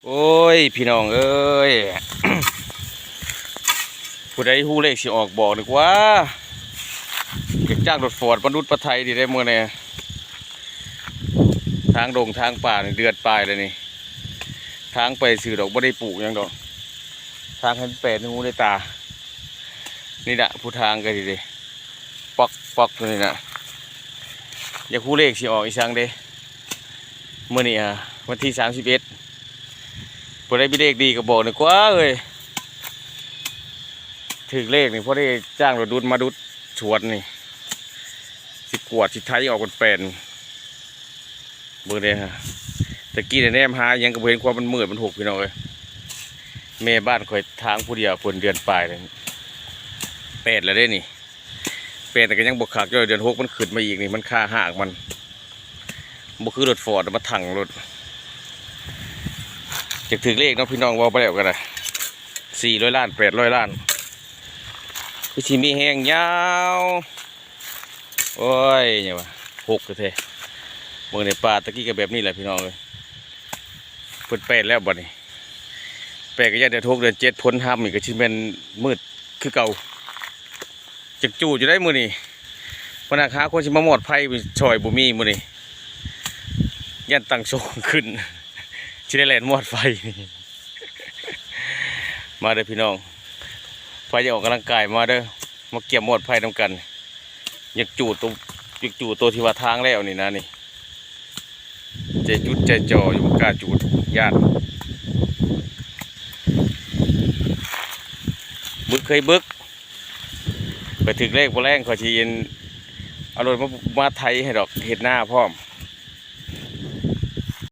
โอ้ยพี่น้องเอ้ย ผู้ใดฮู้เลขสิออกบอกดีกว่าอยากจ้างรถฟอร์ดบรรทุกประไทยดีได้มื้อนี้ทางดงทางป่านี่เดือดปลายเลยนี่ทางไปสื่อดอกบ่ได้ปลูกหยังดอกทางให้แปดหูในตานี่แหละผู้ทางก็ดีเลยปอกปอกตัวนี้นะอยากฮู้เลขสิออกอีสังเด้มื้อนี้วันที่31ผู้ใดมีเลขดีก็บอกดีกว่าเอ้ยถึงเลขนี่เพราะได้จ้างรถดุดมาดุดชวดนี่สิกวดสิไทยออกกันเป็นเบอร์เด้ฮะตะกี้แนมหายังกระเห็นความมันมืดมันหกพี่น้องเลยแม่บ้านคอยทางผู้เดียวฝนเดือนปลายเลยเป็ดแล้วได้นี่เป็ดแต่ก็ยังบกขาดก็เดือนหกมันขึ้นมาอีกนี่มันค่าห่างมันบุคือรถฟอร์ดมาถังรถจะถึงเลขน้องพี่น้องว่าไปแล้วกันนะ400 ล้าน800 ล้านพี่ชีมีแห้งยาวโอ้ยเนี่ยวะหกเท่เมืองในป่าตะกี้ก็แบบนี้แหละพี่น้องเลยเปิดเป็ดแล้วบ่นี่เป็ดก็ยังเดือน6 เดือน7พ้นห้ามอีกก็ชิเป็นมืดคือเก่าจักจู่อยู่ได้มือนี่พนักหาคนชิมาหมดไผ่ชอยบุมีมือนี่ยันตั้งโชงขึ้นชิได้แลนหมดไฟมาเด้อพี่น้องไฟจะออกกำลังกายมาเด้อมาเกี่ยมหมดไฟน้ำกันอยากจู่ตัวที่ว่าทางแล้วนี่นะนี่ใจจุดใจจ่ออยู่กล้าจูดญาติบึกเคยบึกไปถึงเลขโบแรงขอชีเย็นเอารถมาไทยให้ดอกเห็ดหน้าพร้อม